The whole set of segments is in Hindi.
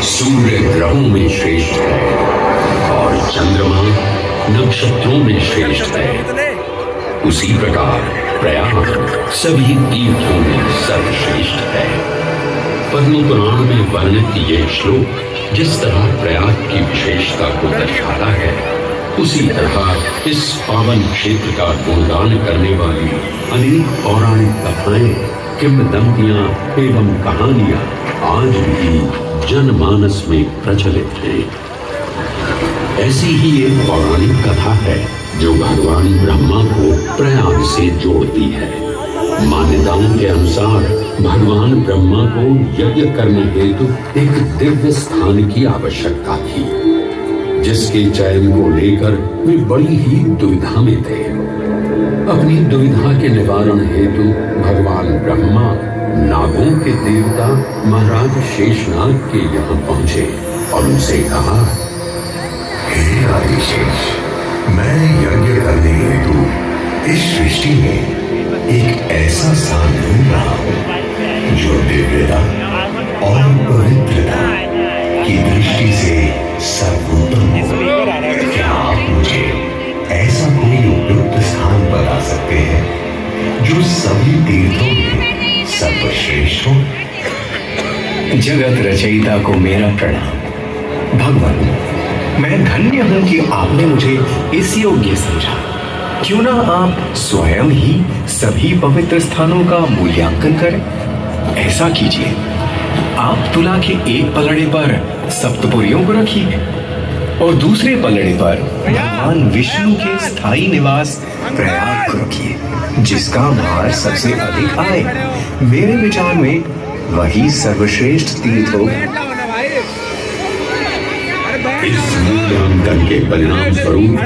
सूर्य ग्रहों में श्रेष्ठ है और चंद्रमा नक्षत्रों में श्रेष्ठ है, उसी प्रकार प्रयाग सभी तीर्थों में सर्वश्रेष्ठ है। पद्म पुराण में वर्णित ये श्लोक जिस तरह प्रयाग की विशेषता को दर्शाता है, उसी तरह इस पावन क्षेत्र का गुणगान करने वाली अनेक पौराणिक कथाएं, किंवदंतियां एवं कहानियां आज भी जनमानस में प्रचलित हैं। ऐसी ही एक पौराणिक कथा है जो भगवान ब्रह्मा को प्रयाग से जोड़ती है। मान्यताओं के अनुसार भगवान ब्रह्मा को यज्ञ करने हेतु एक दिव्य स्थान की आवश्यकता थी, जिसके चयन को लेकर वे बड़ी ही दुविधा में थे। अपनी दुविधा के निवारण हेतु भगवान ब्रह्मा नागों के देवता महाराज शेषनाग के यहाँ पहुंचे और उनसे कहा, हे आदिशेष, मैं यज्ञ करने हेतु इस सृष्टि में एक ऐसा स्थान ढूंढ रहा हूं जो दिव्यता और पवित्रता की दृष्टि से सर्वोत्तम हो। क्या आप मुझे ऐसा कोई उपयुक्त स्थान बता सकते हैं जो सभी तीर्थों में सर्वश्रेष्ठ हो? जगत रचयिता को मेरा प्रणाम। भगवान, मैं धन्य हूं कि आपने मुझे इस योग्य समझा। क्यों ना आप स्वयं ही सभी पवित्र स्थानों का मूल्यांकन करें। ऐसा कीजिए, आप तुला के एक पलड़े पर सप्तपुरियों को रखिए और दूसरे पलड़े पर भगवान विष्णु के स्थायी निवास प्रयाग को रखिए, जिसका भार सबसे अधिक आए। मेरे विचार में वही सर्वश्रेष्ठ तीर्थ होगा। इस मूल्यांकन के परिणाम स्वरूप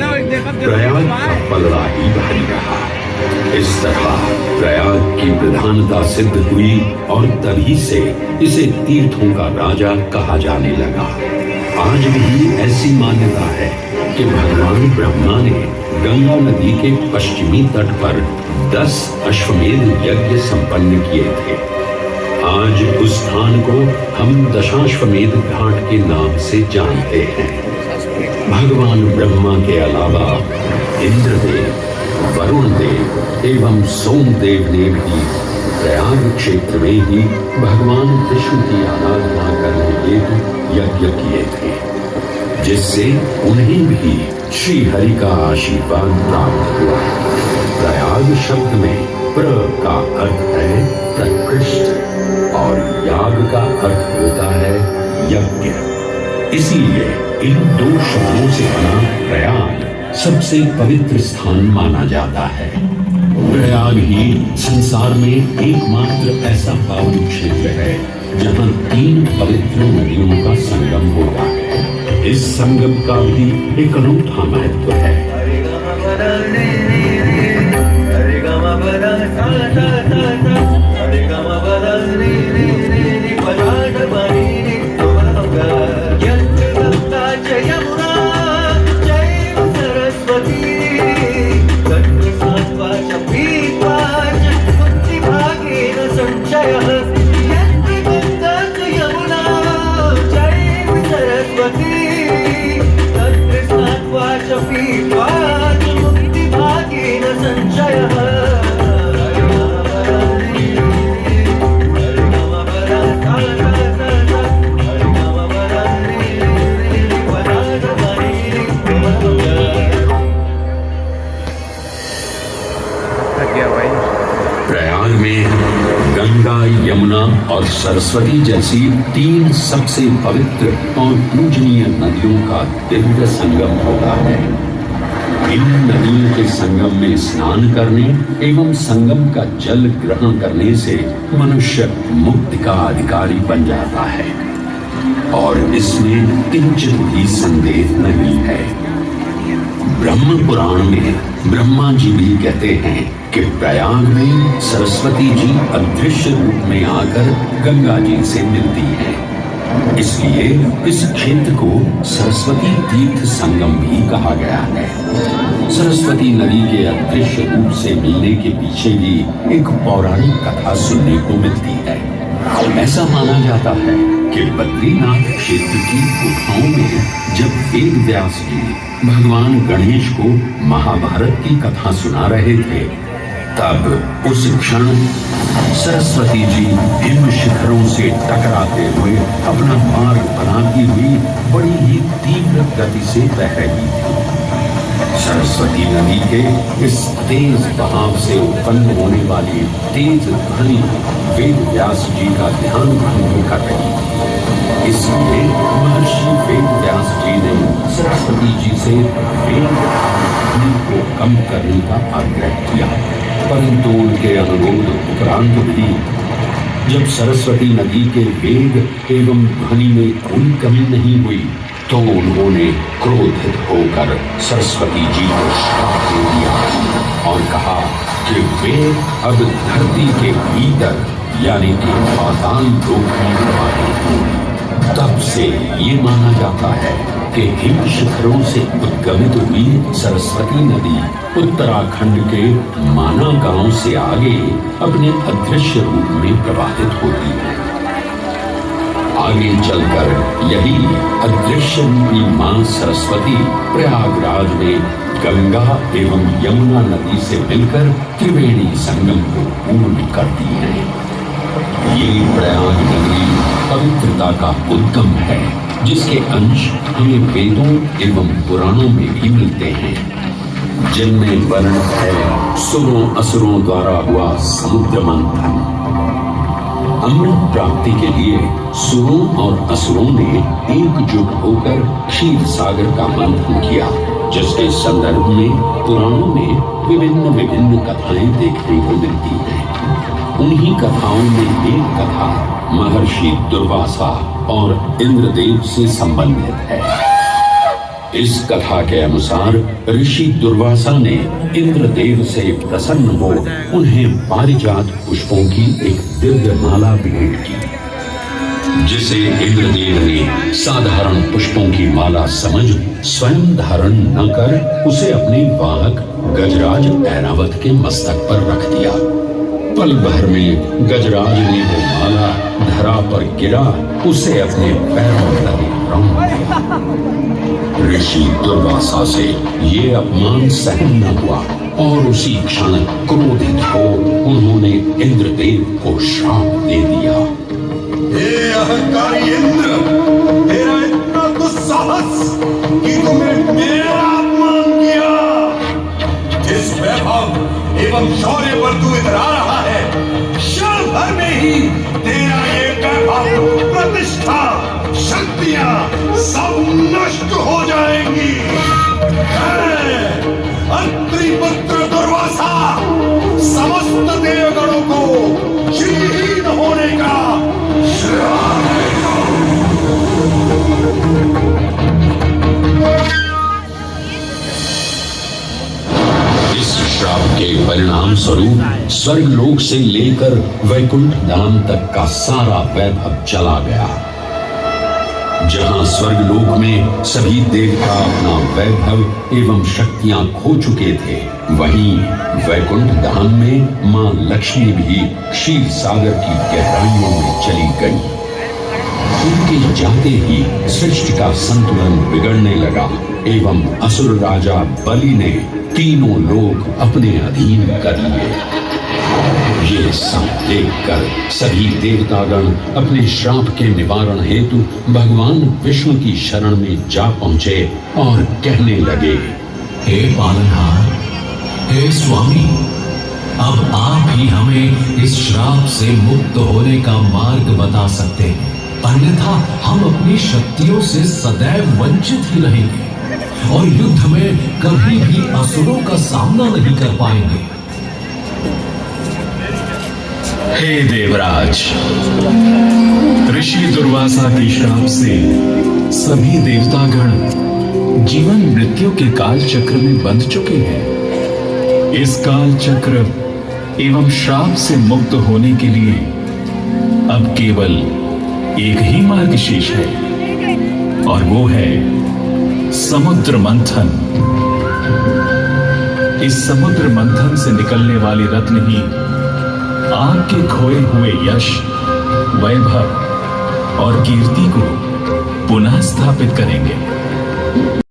प्रयाग का पलड़ा ही भारी रहा। इस तरह प्रयाग की प्रधानता सिद्ध हुई और तभी से इसे तीर्थों का राजा कहा जाने लगा। आज भी ऐसी मान्यता है कि भगवान ब्रह्मा ने गंगा नदी के पश्चिमी तट पर 10 अश्वमेध यज्ञ संपन्न किए थे। आज उस स्थान को हम दशाश्वमेध घाट के नाम से जानते हैं। भगवान ब्रह्मा के अलावा इंद्रदेव, वरुण देव एवं सोमदेव ने भी प्रयाग क्षेत्र में ही भगवान विष्णु की आराधना करने हेतु यज्ञ किए थे, जिससे उन्हें भी श्री हरि का आशीर्वाद प्राप्त हुआ। प्रयाग शब्द में प्र का अर्थ है प्रकृष्ट और याग का अर्थ होता है यज्ञ। इसीलिए इन दो शब्दों से बना प्रयाग सबसे पवित्र स्थान माना जाता है। प्रयाग ही संसार में एकमात्र ऐसा पावन क्षेत्र है जहाँ 3 पवित्र नदियों का संगम होता है। इस संगम का भी एक अनूठा महत्व है। प्रयाग में गंगा, यमुना और सरस्वती जैसी 3 सबसे पवित्र और पूजनीय नदियों का दिव्य संगम होता है। इन नदियों के संगम में स्नान करने एवं संगम का जल ग्रहण करने से मनुष्य मुक्ति का अधिकारी बन जाता है और इसमें किंचित भी संदेह नहीं है। ब्रह्म पुराण में ब्रह्मा जी भी कहते हैं कि प्रयाग में सरस्वती जी अदृश्य रूप में आकर गंगा जी से मिलती हैं। इसलिए इस क्षेत्र को सरस्वती तीर्थ संगम भी कहा गया है। सरस्वती नदी के अदृश्य रूप से मिलने के पीछे भी एक पौराणिक कथा सुनने को मिलती है। ऐसा माना जाता है कि बद्रीनाथ क्षेत्र की गुफाओं में जब वेद व्यास जी भगवान गणेश को महाभारत की कथा सुना रहे थे, तब उस क्षण सरस्वती जी हिम शिखरों से टकराते हुए अपना मार्ग बनाती हुई बड़ी ही तीव्र गति से बह रही थी। सरस्वती नदी के इस तेज बहाव से उत्पन्न होने वाली तेज ध्वनि वेद व्यास जी का ध्यान भंग कर रही थी। इसलिए महर्षि वेद व्यास जी ने सरस्वती जी से वेद ध्वनि को कम करने का आग्रह किया, परंतु उनके अनुरोध उपरांत भी जब सरस्वती नदी के वेग एवं ध्वनि में कोई कमी नहीं हुई, तो उन्होंने क्रोधित होकर सरस्वती जी को श्राप दे दिया और कहा कि वे अब धरती के भीतर यानी कि पाताल लोक में रहते हैं। तब से ये माना जाता है कि हिम शिखरों से उद्गमित हुई सरस्वती नदी उत्तराखंड के माना गांव से आगे अपने अदृश्य रूप में प्रवाहित होती है। आगे चलकर यही अदृश्य रूपी मां सरस्वती प्रयागराज में गंगा एवं यमुना नदी से मिलकर त्रिवेणी संगम को पूर्ण करती है। ये प्रयाग नगरी पवित्रता का उद्गम है, जिसके अंश हमें वेदों एवं पुराणों में भी मिलते हैं, जिनमें वर्णित है सुरों असुरों द्वारा हुआ समुद्र मंथन। अमृत प्राप्ति के लिए सुरों और असुरों ने एकजुट होकर क्षीर सागर का मंथन किया, जिसके संदर्भ में पुराणों में विभिन्न कथाएं देखने को मिलती हैं। उन्हीं कथाओं में एक कथा महर्षि दुर्वासा और इंद्रदेव से संबंधित है। इस कथा के अनुसार ऋषि दुर्वासा ने इंद्रदेव से प्रसन्न हो उन्हें पारिजात पुष्पों की एक दिव्य माला भेंट की, जिसे इंद्रदेव ने साधारण पुष्पों की माला समझ स्वयं धारण न कर उसे अपने वाहक गजराज ऐरावत के मस्तक पर रख दिया। पल भर में गजराज ने वो माला धरा पर गिरा उसे अपने पैरों तले रौंद दिया। ऋषि दुर्वासा से ये अपमान सहन न हुआ और उसी क्षण क्रोधित हो उन्होंने इंद्रदेव को श्राप दे दिया। हे अहंकारी इंद्र, तेरा इतना दुस्साहस कि तुमने मेरा अपमान किया। जिस वैभव एवं शौर्य पर तू इधर आ रहा है, क्षण भर में ही तेरा ये वैभव, प्रतिष्ठा, शक्तियां सब नष्ट हो जाएंगी। अत्रि पुत्र दुर्वासा समस्त देवगणों को श्रीहीन होने का श्राप देता हूं। इस श्राप के परिणाम स्वरूप स्वर्गलोक से लेकर वैकुंठ धाम तक का सारा वैभव चला गया। जहां स्वर्गलोक में सभी देवता अपना वैभव एवं शक्तियां खो चुके थे, वहीं वैकुंठ धाम में मां लक्ष्मी भी क्षीर सागर की गहराइयों में चली गई। उनके जाते ही सृष्टि का संतुलन बिगड़ने लगा एवं असुर राजा बलि ने तीनों लोक अपने अधीन कर लिए। ये सब देखकर सभी देवतागण अपने श्राप के निवारण हेतु भगवान विष्णु की शरण में जा पहुंचे और कहने लगे, हे पालनहार, हे स्वामी, अब आप ही हमें इस श्राप से मुक्त होने का मार्ग बता सकते हैं, अन्यथा हम अपनी शक्तियों से सदैव वंचित ही रहेंगे और युद्ध में कभी भी असुरों का सामना नहीं कर पाएंगे। हे देवराज, ऋषि दुर्वासा के श्राप से सभी देवतागण जीवन मृत्यु के काल चक्र में बंध चुके हैं। इस काल चक्र एवं श्राप से मुक्त होने के लिए अब केवल एक ही मार्ग शेष है और वो है समुद्र मंथन। इस समुद्र मंथन से निकलने वाले रत्न ही आपके खोए हुए यश, वैभव और कीर्ति को पुनः स्थापित करेंगे।